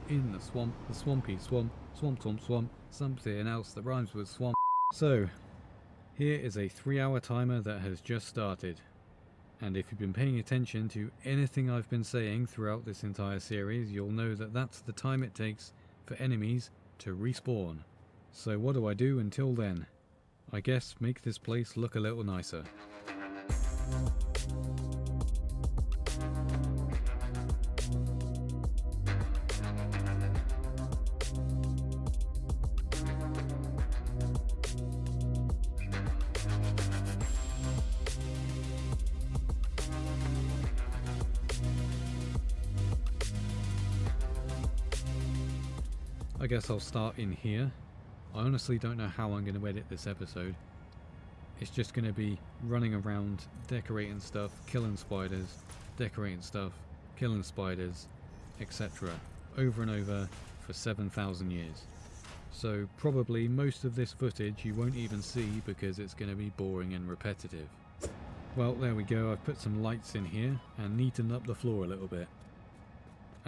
in the swamp, the swampy swamp, swamp, something else that rhymes with swamp. So, here is a 3-hour timer that has just started. And if you've been paying attention to anything I've been saying throughout this entire series, you'll know that that's the time it takes for enemies to respawn. So what do I do until then? I guess make this place look a little nicer. I guess I'll start in here. I honestly don't know how I'm going to edit this episode. It's just going to be running around, decorating stuff, killing spiders, decorating stuff, killing spiders, etc. over and over for 7,000 years. So probably most of this footage you won't even see because it's going to be boring and repetitive. Well, there we go. I've put some lights in here and neatened up the floor a little bit.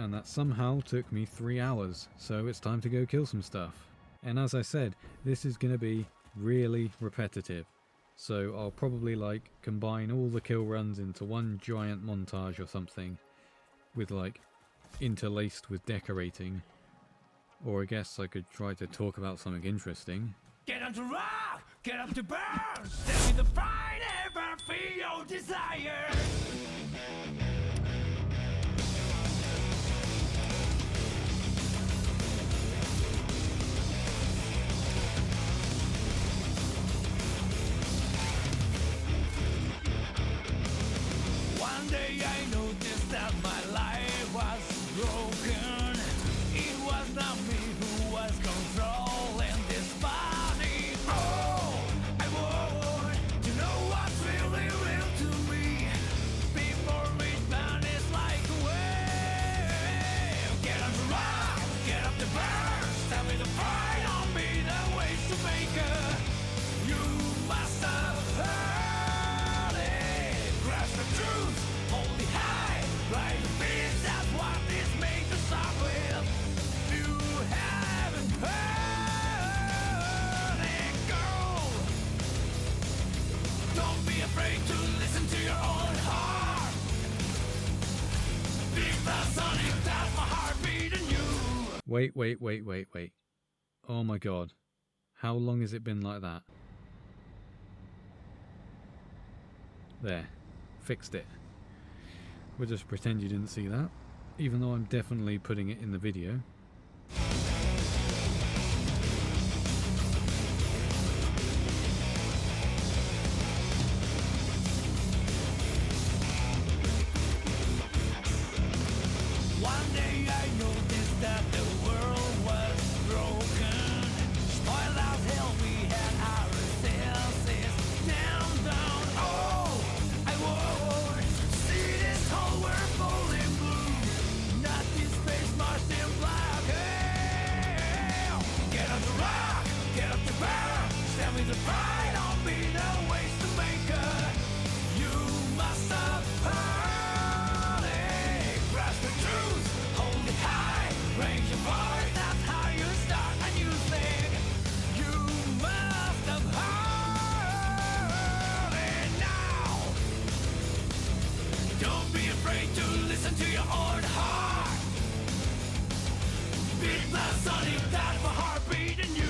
And that somehow took me 3 hours, so it's time to go kill some stuff. And as I said, this is going to be really repetitive, so I'll probably combine all the kill runs into one giant montage or something, with interlaced with decorating. Or I guess I could try to talk about something interesting. Get up to rock, get up to burn, step in the fight, ever feel your desire. One day I noticed that my life was broken. It was not me who was controlling this body. Oh, I want to know what's really real to me before it vanishes like a wave. Get up to rock, get up to burn, step with the pride on me, the ways to make it. You must have heard it. Grasp the truth. Hold it high, right your feet, that's what this makes us start with. You haven't heard it, girl. Don't be afraid to listen to your own heart. Big fast Sonic, that's my heart beating you. Wait. Oh my god. How long has it been like that? There. Fixed it. We'll just pretend you didn't see that, even though I'm definitely putting it in the video. One day I noticed that the world was broken. Spoiled as hell, we had our senses down. Oh, I would see this whole world fully blue, not this space marched in black. Hey, get up to rock, get up to burn, stand with the pride on me, the ways to make it. You must have heard it. Grasp the truth, hold it high, raise your voice, that's how you start a new thing. You must have heard it now. Don't be afraid to listen to your own heart. Big blast Sonic, that's my heart beating you.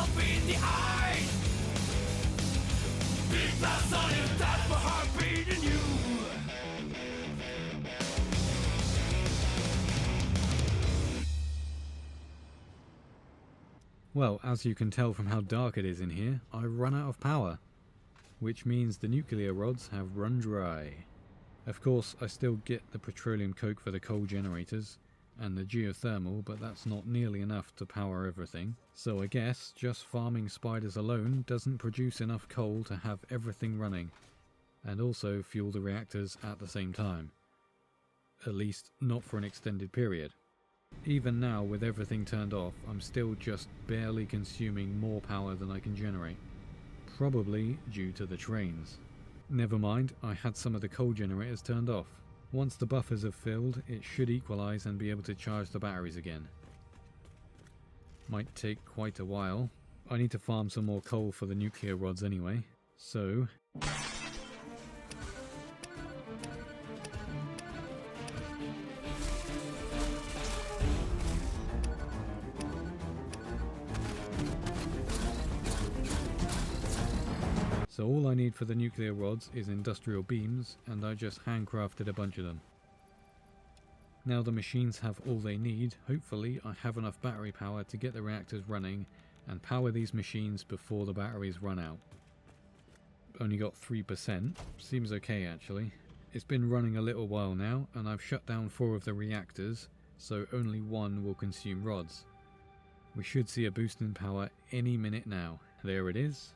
yourself in the eye. Beat us on your touch my heart beating you. Well, as you can tell from how dark it is in here, I run out of power, which means the nuclear rods have run dry. Of course, I still get the petroleum coke for the coal generators and the geothermal, but that's not nearly enough to power everything. So I guess just farming spiders alone doesn't produce enough coal to have everything running, and also fuel the reactors at the same time. At least not for an extended period. Even now, with everything turned off, I'm still just barely consuming more power than I can generate. Probably due to the trains. Never mind, I had some of the coal generators turned off. Once the buffers have filled, it should equalize and be able to charge the batteries again. Might take quite a while. I need to farm some more coal for the nuclear rods anyway, so... So all I need for the nuclear rods is industrial beams, and I just handcrafted a bunch of them. Now the machines have all they need, hopefully I have enough battery power to get the reactors running and power these machines before the batteries run out. Only got 3%, seems okay actually. It's been running a little while now, and I've shut down 4 of the reactors, so only 1 will consume rods. We should see a boost in power any minute now. There it is.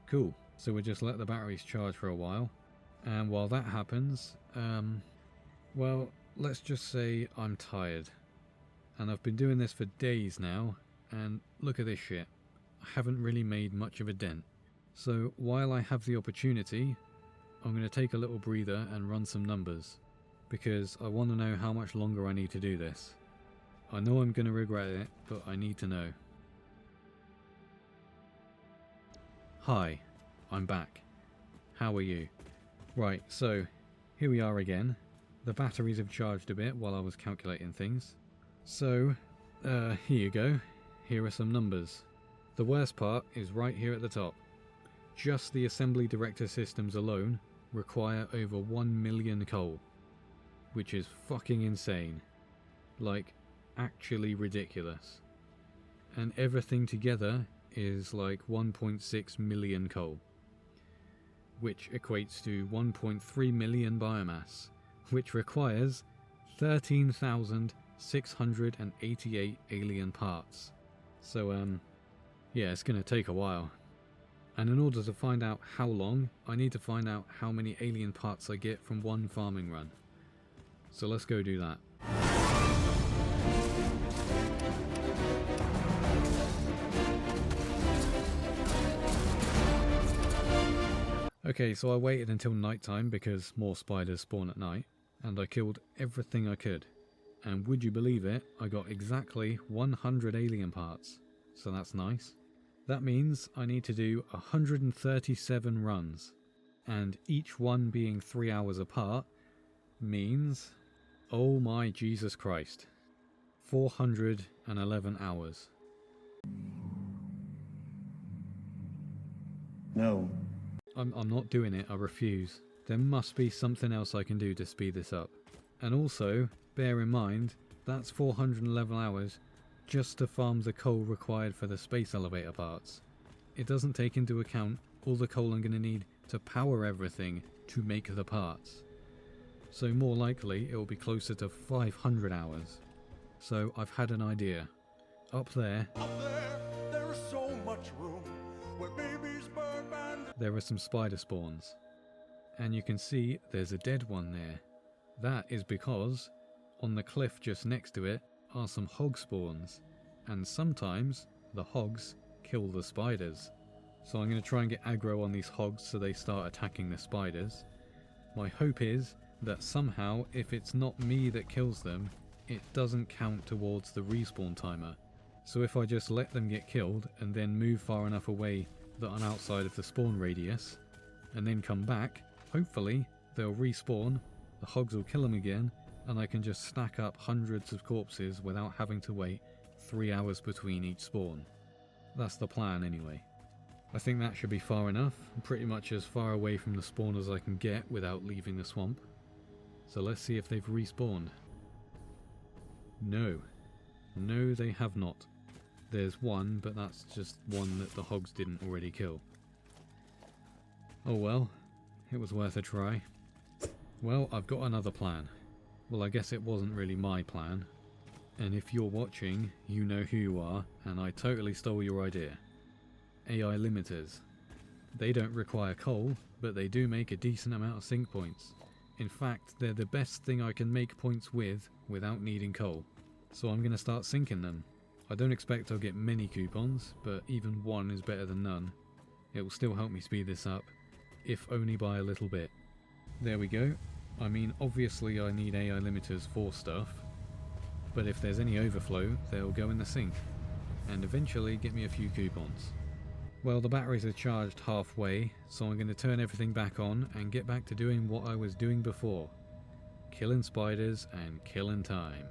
Cool. So we'll just let the batteries charge for a while, and while that happens, well, let's just say I'm tired. And I've been doing this for days now, and look at this shit. I haven't really made much of a dent. So while I have the opportunity, I'm going to take a little breather and run some numbers, because I want to know how much longer I need to do this. I know I'm going to regret it, but I need to know. Hi. I'm back. How are you? Right, so here we are again. The batteries have charged a bit while I was calculating things. So, here you go. Here are some numbers. The worst part is right here at the top. Just the assembly director systems alone require over 1 million coal, which is fucking insane. Like, actually ridiculous. And everything together is like 1.6 million coal, which equates to 1.3 million biomass, which requires 13,688 alien parts. So, yeah, it's gonna take a while. And in order to find out how long, I need to find out how many alien parts I get from one farming run. So let's go do that. Okay, so I waited until nighttime because more spiders spawn at night, and I killed everything I could. And would you believe it, I got exactly 100 alien parts, so that's nice. That means I need to do 137 runs, and each one being 3 hours apart means, oh my Jesus Christ, 411 hours. No. I'm not doing it, I refuse. There must be something else I can do to speed this up. And also, bear in mind, that's 411 hours just to farm the coal required for the space elevator parts. It doesn't take into account all the coal I'm going to need to power everything to make the parts. So more likely it will be closer to 500 hours. So I've had an idea. Up there There is so much room where babies burn and there are some spider spawns. And you can see there's a dead one there. That is because on the cliff just next to it are some hog spawns, and sometimes the hogs kill the spiders. So I'm going to try and get aggro on these hogs so they start attacking the spiders. My hope is that somehow, if it's not me that kills them, it doesn't count towards the respawn timer. So if I just let them get killed and then move far enough away that I'm outside of the spawn radius, and then come back, hopefully they'll respawn, the hogs will kill them again, and I can just stack up hundreds of corpses without having to wait 3 hours between each spawn. That's the plan anyway. I think that should be far enough, pretty much as far away from the spawn as I can get without leaving the swamp. So let's see if they've respawned. No. No, they have not. There's one, but that's just one that the hogs didn't already kill. Oh well, it was worth a try. Well, I've got another plan. Well, I guess it wasn't really my plan. And if you're watching, you know who you are, and I totally stole your idea. AI limiters. They don't require coal, but they do make a decent amount of sync points. In fact, they're the best thing I can make points with without needing coal. So I'm going to start syncing them. I don't expect I'll get many coupons, but even one is better than none. It will still help me speed this up, if only by a little bit. There we go. I mean, obviously I need AI limiters for stuff, but if there's any overflow, they'll go in the sink, and eventually get me a few coupons. Well, the batteries are charged halfway, so I'm going to turn everything back on and get back to doing what I was doing before. Killing spiders and killing time.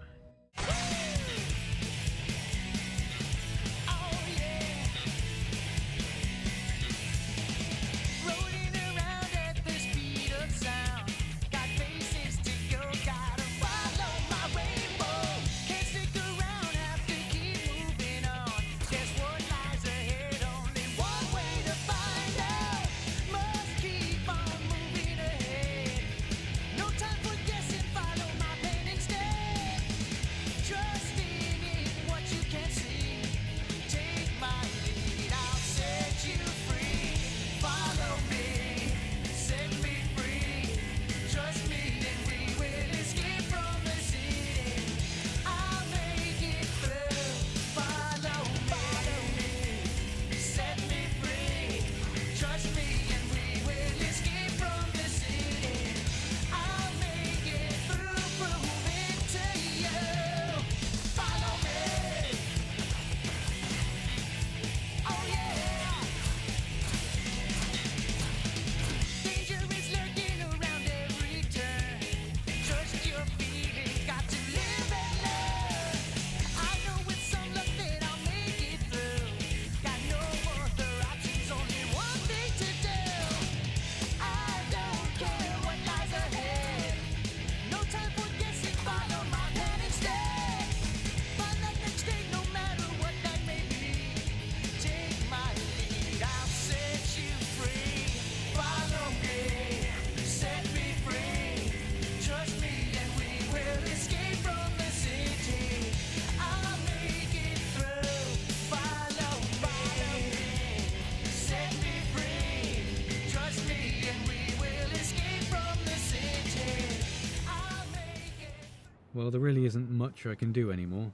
Well, there really isn't much I can do anymore.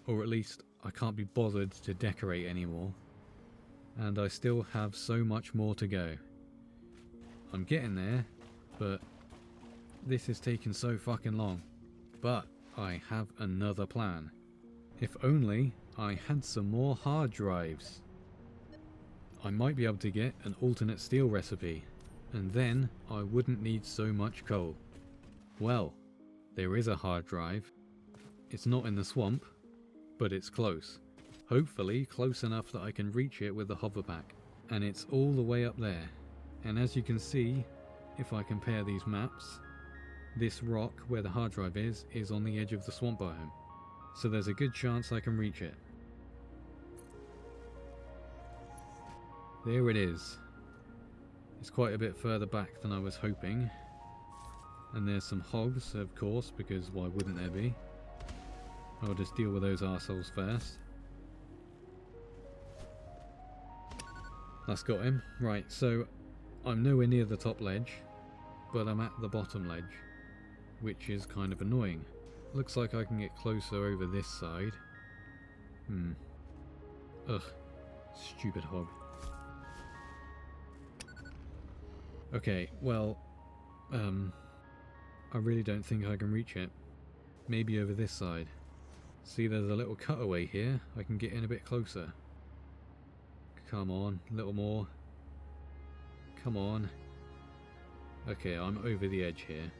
Or at least, I can't be bothered to decorate anymore. And I still have so much more to go. I'm getting there, but this is taking so fucking long. But I have another plan. If only I had some more hard drives. I might be able to get an alternate steel recipe, and then I wouldn't need so much coal. Well, there is a hard drive. It's not in the swamp, but it's close. Hopefully close enough that I can reach it with the hoverpack. And it's all the way up there. And as you can see, if I compare these maps, this rock where the hard drive is on the edge of the swamp biome. So there's a good chance I can reach it. There it is. It's quite a bit further back than I was hoping. And there's some hogs, of course, because why wouldn't there be? I'll just deal with those arseholes first. That's got him. Right, so I'm nowhere near the top ledge, but I'm at the bottom ledge, which is kind of annoying. Looks like I can get closer over this side. Ugh. Stupid hog. Okay, well, I really don't think I can reach it. Maybe over this side. See, there's a little cutaway here. I can get in a bit closer. Come on, a little more. Come on. Okay, I'm over the edge here.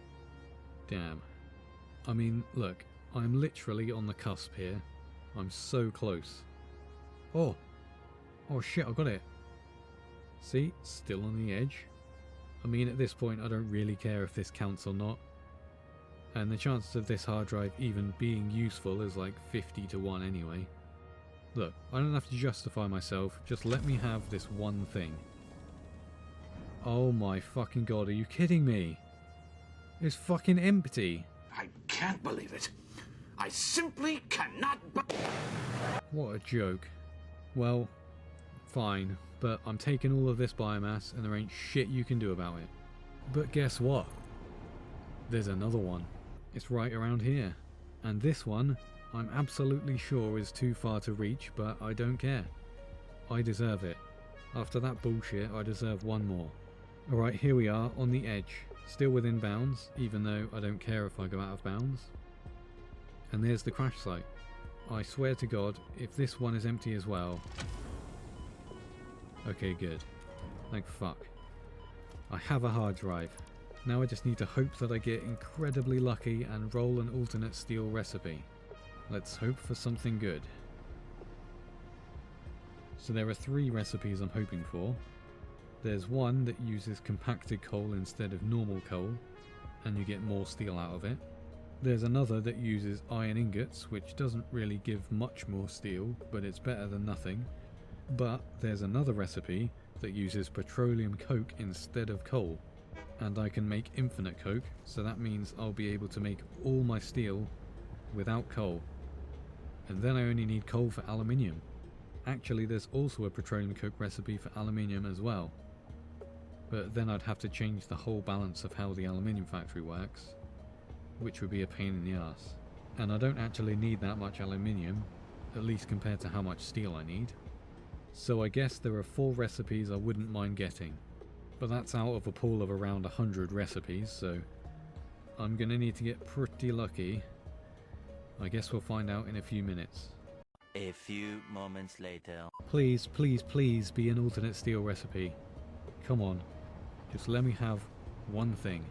Damn. I mean, look, I'm literally on the cusp here. I'm so close. Oh, Oh shit, I got it. See? Still on the edge. I mean, at this point, I don't really care if this counts or not. And the chances of this hard drive even being useful is like 50 to 1 anyway. Look, I don't have to justify myself, just let me have this one thing. Oh my fucking god, are you kidding me? It's fucking empty. I can't believe it. I simply cannot. What a joke. Well, fine, but I'm taking all of this biomass and there ain't shit you can do about it. But guess what? There's another one. It's right around here. And this one, I'm absolutely sure is too far to reach, but I don't care. I deserve it. After that bullshit, I deserve one more. Alright, here we are, on the edge. Still within bounds, even though I don't care if I go out of bounds. And there's the crash site. I swear to God, if this one is empty as well... Okay, good. Thank fuck. I have a hard drive. Now I just need to hope that I get incredibly lucky and roll an alternate steel recipe. Let's hope for something good. So there are 3 recipes I'm hoping for. There's one that uses compacted coal instead of normal coal, and you get more steel out of it. There's another that uses iron ingots, which doesn't really give much more steel, but it's better than nothing. But there's another recipe that uses petroleum coke instead of coal, and I can make infinite coke, so that means I'll be able to make all my steel without coal. And then I only need coal for aluminium. Actually, there's also a petroleum coke recipe for aluminium as well. But then I'd have to change the whole balance of how the aluminium factory works, which would be a pain in the ass. And I don't actually need that much aluminium, at least compared to how much steel I need. So I guess there are 4 recipes I wouldn't mind getting. But that's out of a pool of around 100 recipes, so I'm gonna need to get pretty lucky. I guess we'll find out in a few minutes. A few moments later. Please, please, please be an alternate steel recipe. Come on. Just let me have one thing.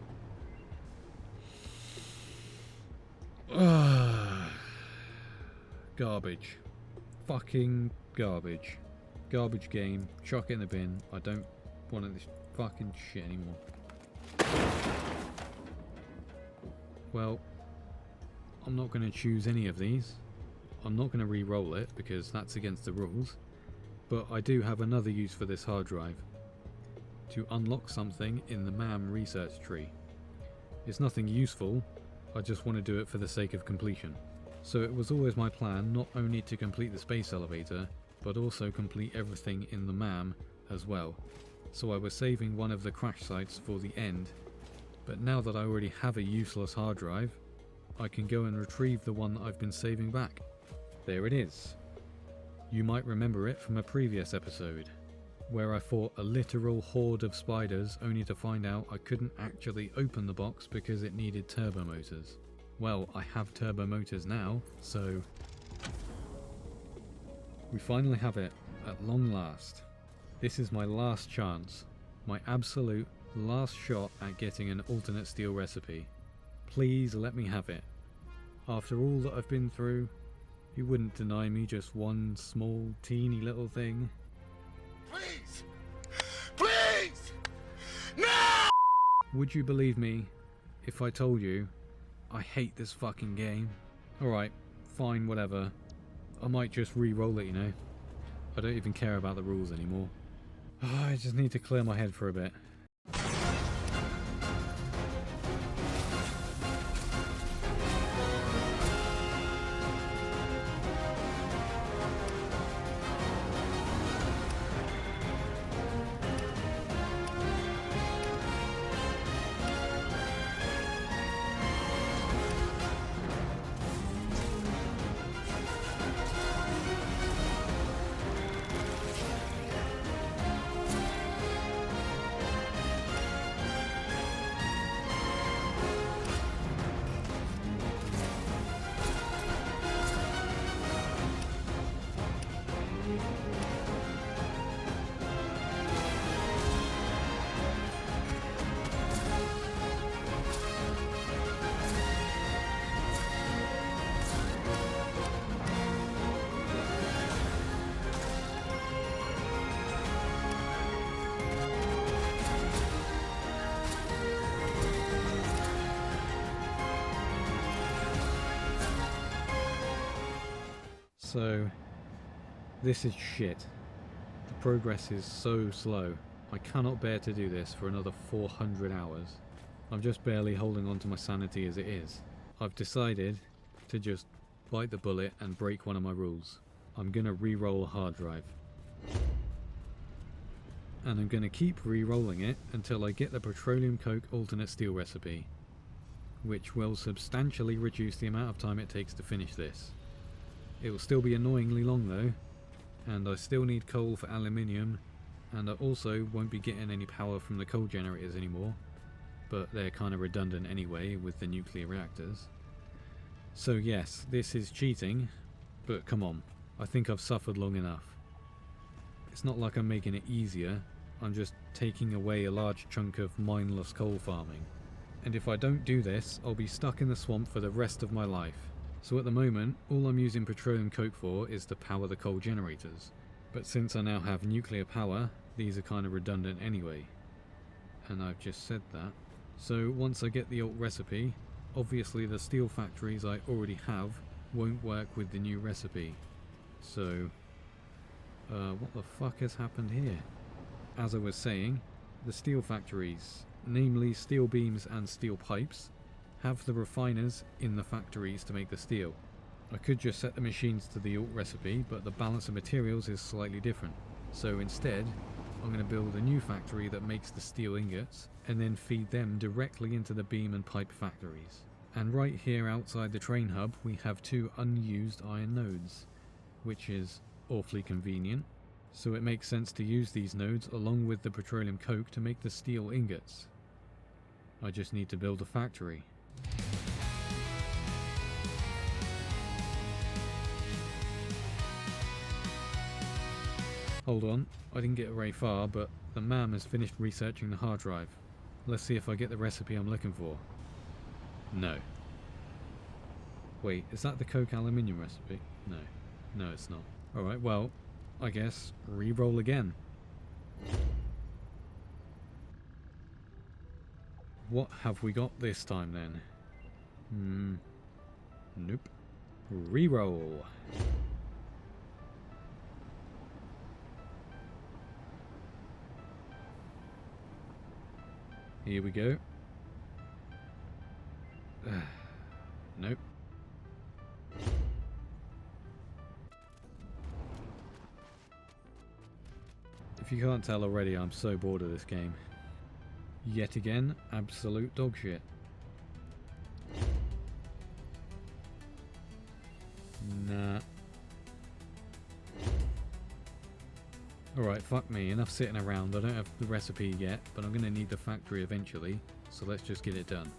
Garbage. Fucking garbage. Garbage game. Chuck it in the bin. I don't want this fucking shit anymore. Well, I'm not going to choose any of these. I'm not going to re-roll it because that's against the rules. But I do have another use for this hard drive. To unlock something in the MAM research tree. It's nothing useful, I just want to do it for the sake of completion. So it was always my plan not only to complete the space elevator, but also complete everything in the MAM as well. So I was saving one of the crash sites for the end, but now that I already have a useless hard drive, I can go and retrieve the one that I've been saving back. There it is. You might remember it from a previous episode, where I fought a literal horde of spiders only to find out I couldn't actually open the box because it needed turbo motors. Well, I have turbo motors now, so... We finally have it, at long last. This is my last chance, my absolute last shot at getting an alternate steel recipe. Please let me have it. After all that I've been through, you wouldn't deny me just one small, teeny little thing. Please! Please! No! Would you believe me if I told you I hate this fucking game? Alright, fine, whatever. I might just re-roll it, you know. I don't even care about the rules anymore. I just need to clear my head for a bit. So, this is shit. The progress is so slow. I cannot bear to do this for another 400 hours. I'm just barely holding on to my sanity as it is. I've decided to just bite the bullet and break one of my rules. I'm gonna re-roll a hard drive. And I'm gonna keep re-rolling it until I get the petroleum coke alternate steel recipe, which will substantially reduce the amount of time it takes to finish this. It will still be annoyingly long though, and I still need coal for aluminium, and I also won't be getting any power from the coal generators anymore, but they're kind of redundant anyway with the nuclear reactors. So yes, this is cheating, but come on, I think I've suffered long enough. It's not like I'm making it easier, I'm just taking away a large chunk of mindless coal farming. And if I don't do this, I'll be stuck in the swamp for the rest of my life. So at the moment, all I'm using petroleum coke for is to power the coal generators. But since I now have nuclear power, these are kind of redundant anyway. And I've just said that. So once I get the alt recipe, obviously the steel factories I already have won't work with the new recipe. So, what the fuck has happened here? As I was saying, the steel factories, namely steel beams and steel pipes, have the refiners in the factories to make the steel. I could just set the machines to the alt recipe, but the balance of materials is slightly different. So instead, I'm going to build a new factory that makes the steel ingots, and then feed them directly into the beam and pipe factories. And right here outside the train hub, we have 2 unused iron nodes, which is awfully convenient. So it makes sense to use these nodes along with the petroleum coke to make the steel ingots. I just need to build a factory. Hold on, I didn't get very far, but the man has finished researching the hard drive. Let's see if I get the recipe I'm looking for. No. Wait, is that the coke aluminium recipe? No. No, it's not. Alright, well, I guess re-roll again. What have we got this time then? Nope. Re-roll. Here we go. Nope. If you can't tell already, I'm so bored of this game. Yet again, absolute dog shit. Nah. Alright, fuck me, enough sitting around. I don't have the recipe yet, but I'm gonna need the factory eventually, so let's just get it done.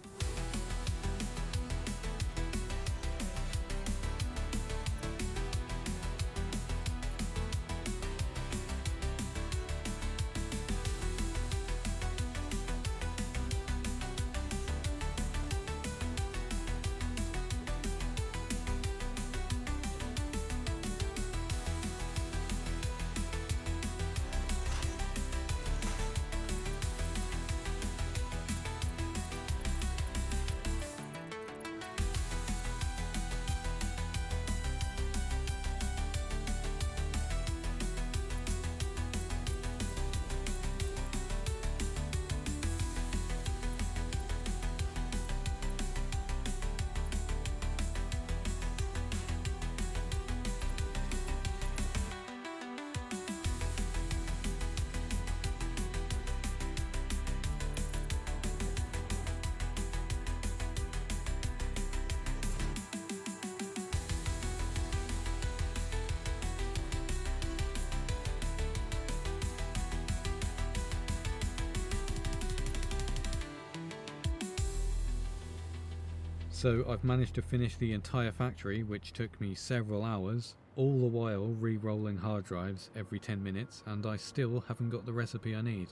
So I've managed to finish the entire factory, which took me several hours, all the while re-rolling hard drives every 10 minutes, and I still haven't got the recipe I need.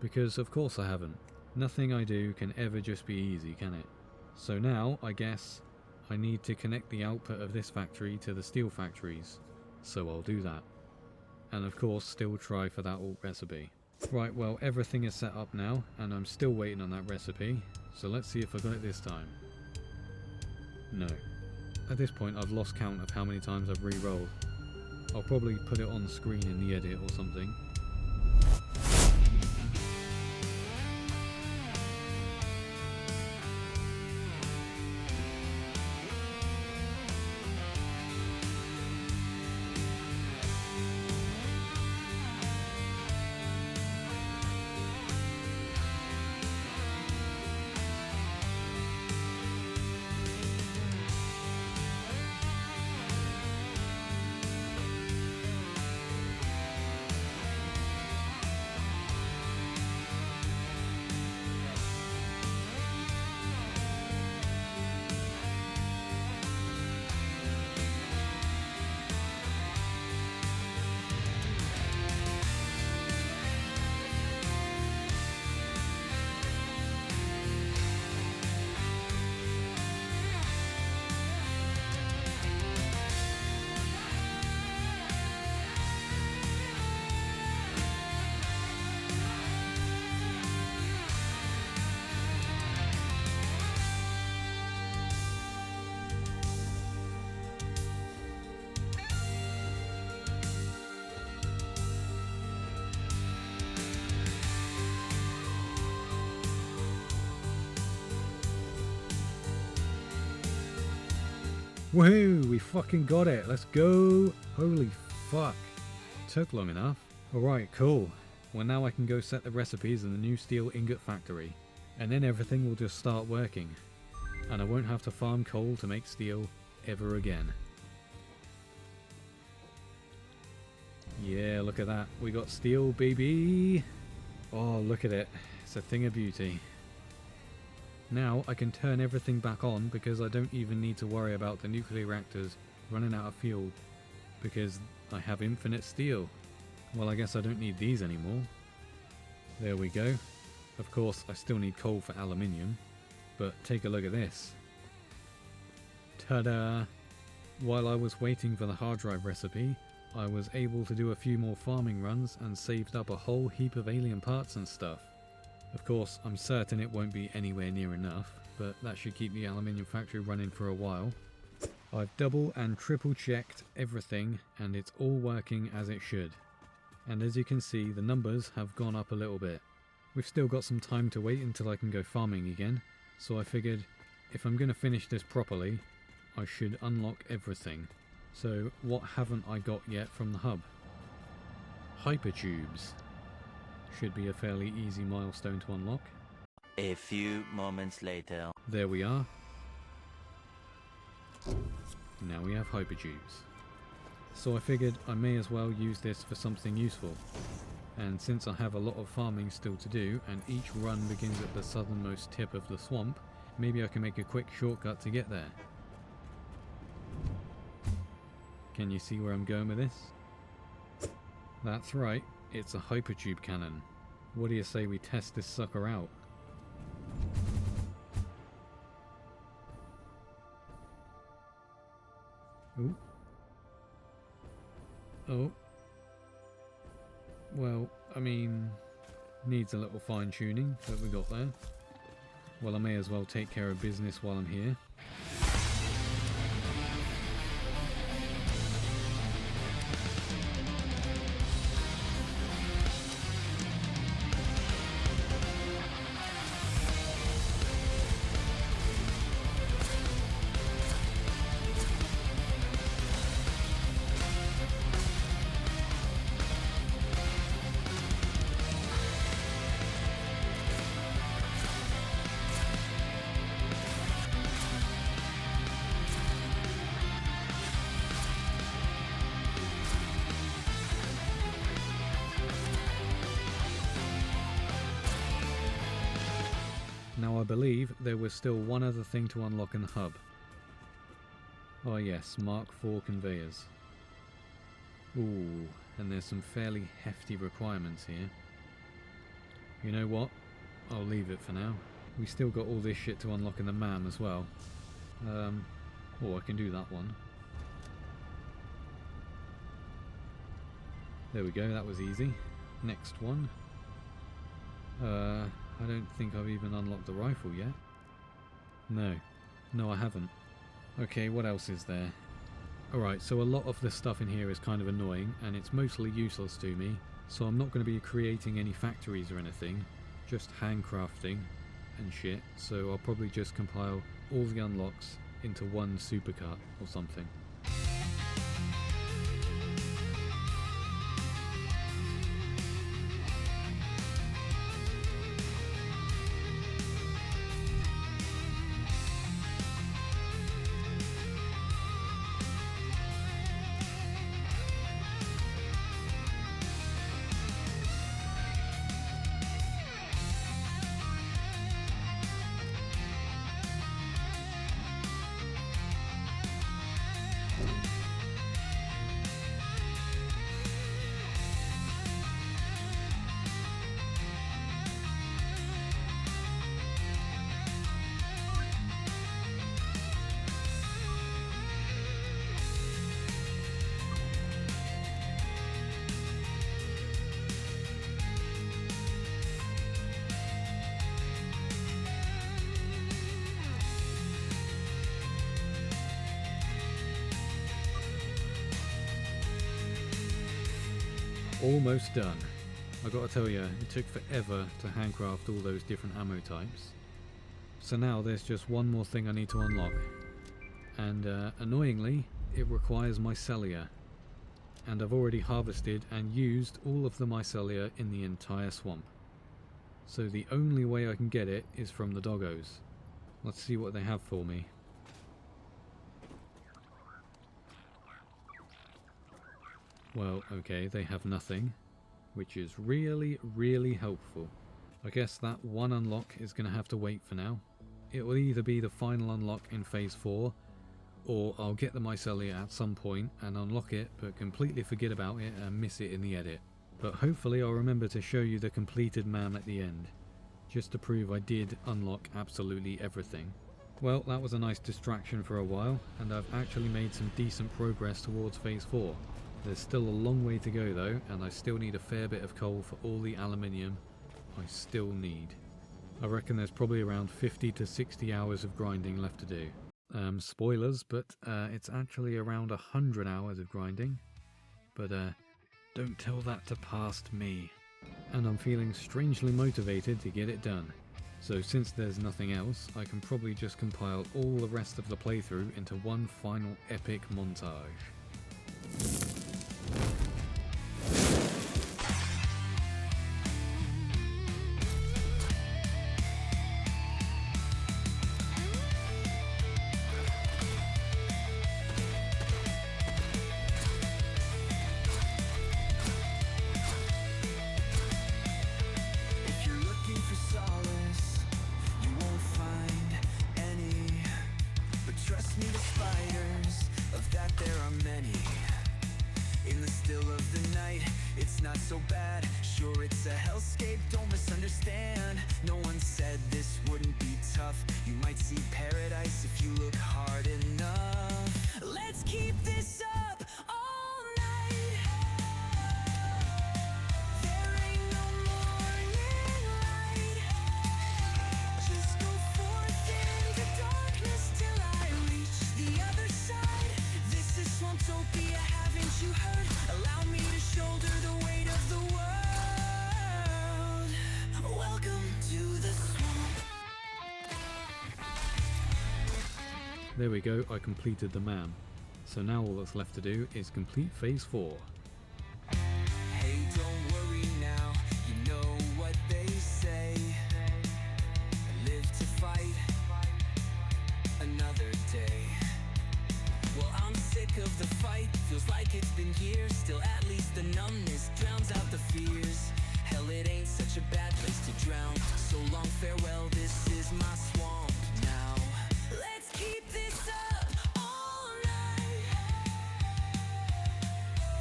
Because of course I haven't. Nothing I do can ever just be easy, can it? So now, I guess, I need to connect the output of this factory to the steel factories. So I'll do that. And of course still try for that alt recipe. Right, well everything is set up now, and I'm still waiting on that recipe, so let's see if I got it this time. No. At this point I've lost count of how many times I've re-rolled. I'll probably put it on the screen in the edit or something. Woohoo! We fucking got it! Let's go! Holy fuck! Took long enough. Alright, cool. Well, now I can go set the recipes in the new steel ingot factory. And then everything will just start working. And I won't have to farm coal to make steel ever again. Yeah, look at that. We got steel, baby! Oh, look at it. It's a thing of beauty. Now I can turn everything back on because I don't even need to worry about the nuclear reactors running out of fuel because I have infinite steel. Well, I guess I don't need these anymore. There we go. Of course, I still need coal for aluminium, but take a look at this. Ta-da! While I was waiting for the hard drive recipe, I was able to do a few more farming runs and saved up a whole heap of alien parts and stuff. Of course, I'm certain it won't be anywhere near enough, but that should keep the aluminium factory running for a while. I've double and triple checked everything and it's all working as it should. And as you can see, the numbers have gone up a little bit. We've still got some time to wait until I can go farming again, so I figured if I'm going to finish this properly, I should unlock everything. So what haven't I got yet from the hub? Hypertubes. Should be a fairly easy milestone to unlock. A few moments later. There we are. Now we have hypertubes. So I figured I may as well use this for something useful. And since I have a lot of farming still to do, and each run begins at the southernmost tip of the swamp, maybe I can make a quick shortcut to get there. Can you see where I'm going with this? That's right, it's a hypertube cannon. What do you say we test this sucker out? Ooh. Oh. Well, I mean, needs a little fine tuning, but we got there. Well, I may as well take care of business while I'm here. Now I believe there was still one other thing to unlock in the hub. Oh yes, Mark IV conveyors. Ooh, and there's some fairly hefty requirements here. You know what? I'll leave it for now. We still got all this shit to unlock in the MAM as well. Oh, I can do that one. There we go, that was easy. Next one. I don't think I've even unlocked the rifle yet. No, I haven't. Okay, what else is there? Alright, so a lot of the stuff in here is kind of annoying, and it's mostly useless to me, so I'm not going to be creating any factories or anything, just handcrafting and shit, so I'll probably just compile all the unlocks into one supercut or something. Almost done. I gotta tell you, it took forever to handcraft all those different ammo types. So now there's just one more thing I need to unlock. And annoyingly, it requires mycelia. And I've already harvested and used all of the mycelia in the entire swamp. So the only way I can get it is from the doggos. Let's see what they have for me. Well, okay, they have nothing, which is really, really helpful. I guess that one unlock is going to have to wait for now. It will either be the final unlock in Phase 4, or I'll get the mycelia at some point and unlock it, but completely forget about it and miss it in the edit. But hopefully I'll remember to show you the completed MAM at the end, just to prove I did unlock absolutely everything. Well, that was a nice distraction for a while, and I've actually made some decent progress towards Phase 4. There's still a long way to go though, and I still need a fair bit of coal for all the aluminium I still need. I reckon there's probably around 50 to 60 hours of grinding left to do. Spoilers, but it's actually around 100 hours of grinding. But don't tell that to past me. And I'm feeling strangely motivated to get it done. So since there's nothing else, I can probably just compile all the rest of the playthrough into one final epic montage. Swamptopia, haven't you heard? Allow me to shoulder the weight of the world. Welcome to the swamp. There we go, I completed the MAM. So now all that's left to do is complete Phase 4. Hey, don't worry now, you know what they say. Live to fight another day. Well, I'm sick of the fight, feels like it's been years. Still at least the numbness drowns out the fears. Hell, it ain't such a bad place to drown. So long, farewell, this is my swamp now. Let's keep this up all night.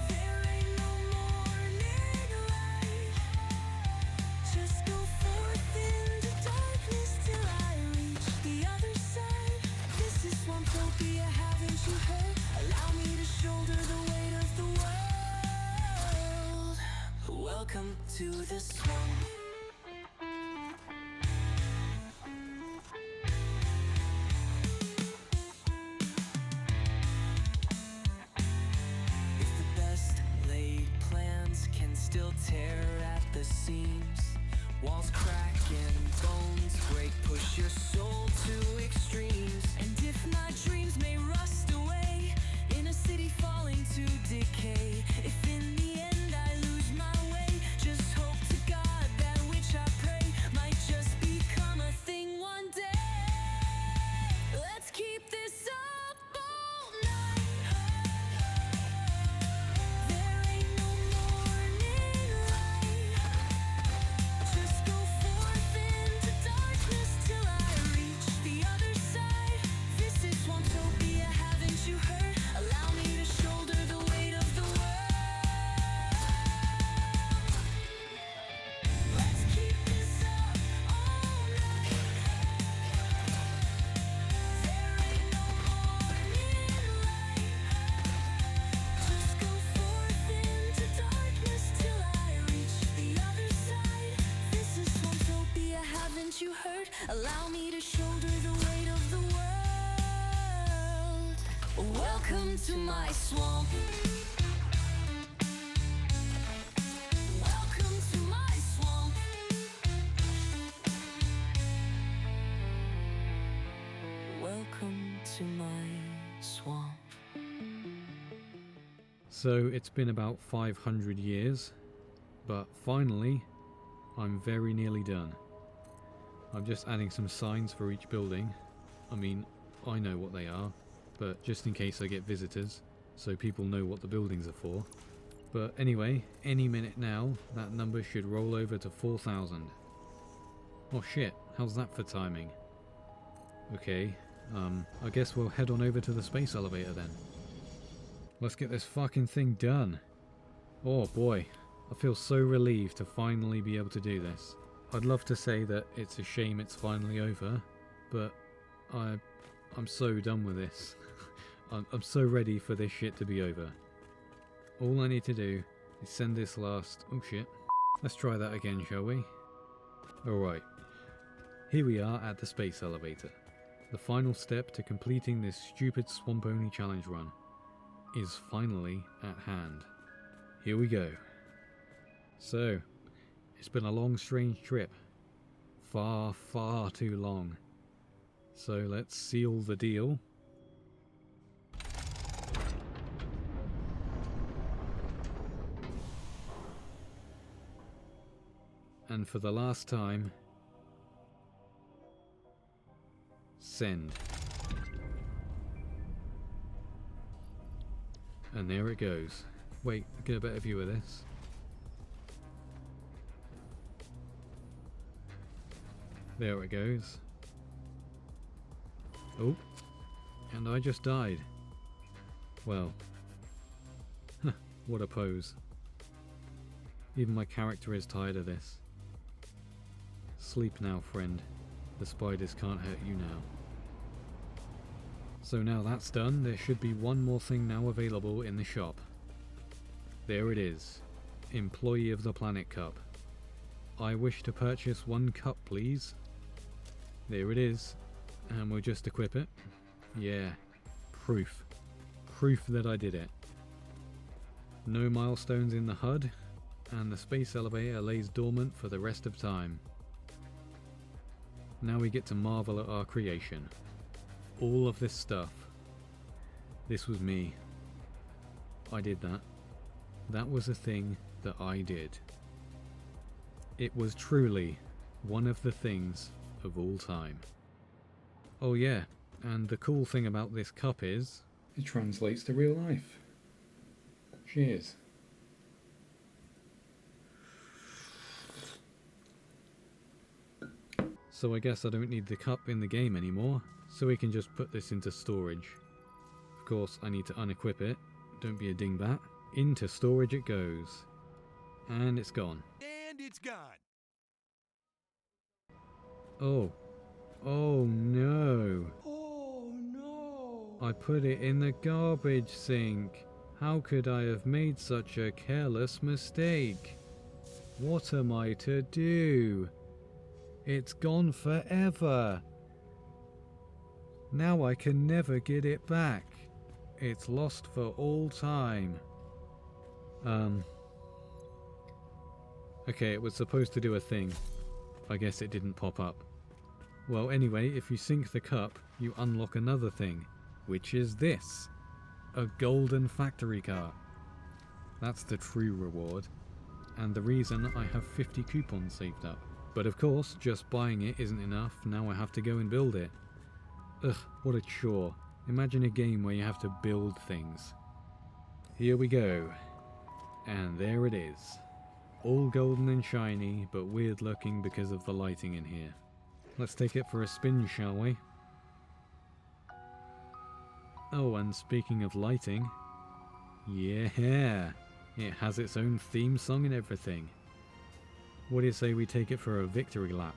There ain't no morning light. Just go forth into darkness till I reach the other side. This is Swamptopia, haven't you heard? Allow me to shoulder the weight of the world. Welcome to the swamp. tear at the seams. Walls crack and bones break, push your soul to extremes. And if my dreams may rust away in a city falling to decay, if in the end I lose my way, just hope to God that which I pray might just become a thing one day. Let's keep this up all night. There ain't no morning light. Just go forth into darkness till I reach the other side. This is Swamptopia, haven't you heard? Allow me to shoulder the weight of the world. Let's keep this up all night. There ain't no morning light. Just go forth into darkness till I reach the other side. This is Swamptopia, haven't you heard? Allow me to shoulder the weight of the world. Welcome to my swamp. Welcome to my swamp. Welcome to my swamp. So it's been about 500 years, but finally, I'm very nearly done. I'm just adding some signs for each building. I mean, I know what they are, but just in case I get visitors, so people know what the buildings are for. But anyway, any minute now, that number should roll over to 4,000. Oh shit, how's that for timing? Okay, I guess we'll head on over to the space elevator then. Let's get this fucking thing done. Oh boy, I feel so relieved to finally be able to do this. I'd love to say that it's a shame it's finally over, but I'm so done with this. I'm so ready for this shit to be over. All I need to do is send this last... oh shit. Let's try that again, shall we? Alright. Here we are at the space elevator. The final step to completing this stupid swamp only challenge run is finally at hand. Here we go. So, it's been a long, strange trip. Far, far too long. So let's seal the deal. And for the last time, send. And there it goes. Wait, get a better view of this. There it goes. Oh, and I just died. Well, what a pose. Even my character is tired of this. Sleep now, friend. The spiders can't hurt you now. So now that's done, there should be one more thing now available in the shop. There it is. Employee of the Planet Cup. I wish to purchase 1 cup, please. There it is. And we'll just equip it. Yeah. Proof. Proof that I did it. No milestones in the HUD, and the space elevator lays dormant for the rest of time. Now we get to marvel at our creation. All of this stuff. This was me. I did that. That was a thing that I did. It was truly one of the things of all time. Oh yeah, and the cool thing about this cup is... it translates to real life. Cheers. So I guess I don't need the cup in the game anymore, so we can just put this into storage. Of course, I need to unequip it. Don't be a dingbat. Into storage it goes. And it's gone. And it's gone. Oh. Oh no. Oh no. I put it in the garbage sink. How could I have made such a careless mistake? What am I to do? It's gone forever. Now I can never get it back. It's lost for all time. Okay, it was supposed to do a thing. I guess it didn't pop up. Well, anyway, if you sink the cup, you unlock another thing, which is this. A golden factory car. That's the true reward, and the reason I have 50 coupons saved up. But of course, just buying it isn't enough, now I have to go and build it. Ugh, what a chore. Imagine a game where you have to build things. Here we go. And there it is. All golden and shiny, but weird looking because of the lighting in here. Let's take it for a spin, shall we? Oh, and speaking of lighting, yeah, it has its own theme song and everything. What do you say we take it for a victory lap?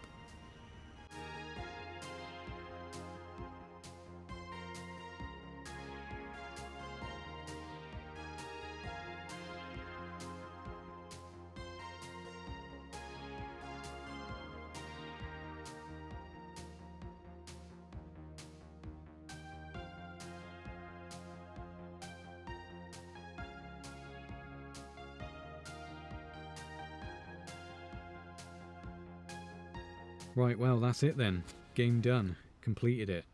Right, well, that's it then. Game done. Completed it.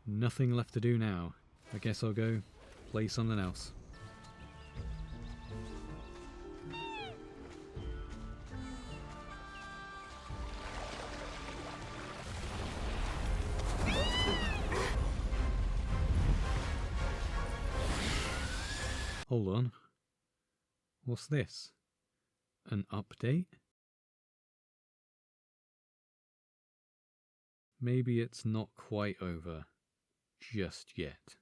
Nothing left to do now. I guess I'll go play something else. Hold on. What's this? An update? Maybe it's not quite over just yet.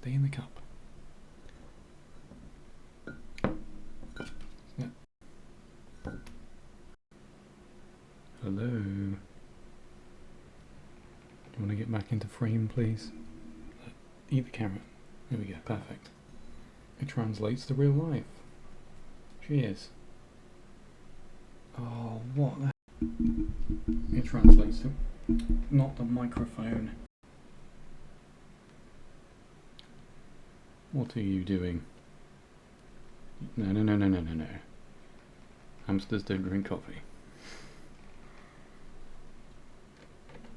Stay in the cup. Yeah. Hello. You want to get back into frame, please? Eat the carrot. There we go. Perfect. It translates to real life. Cheers. Oh, what the... It translates to... Not the microphone. What are you doing? No. Hamsters don't drink coffee.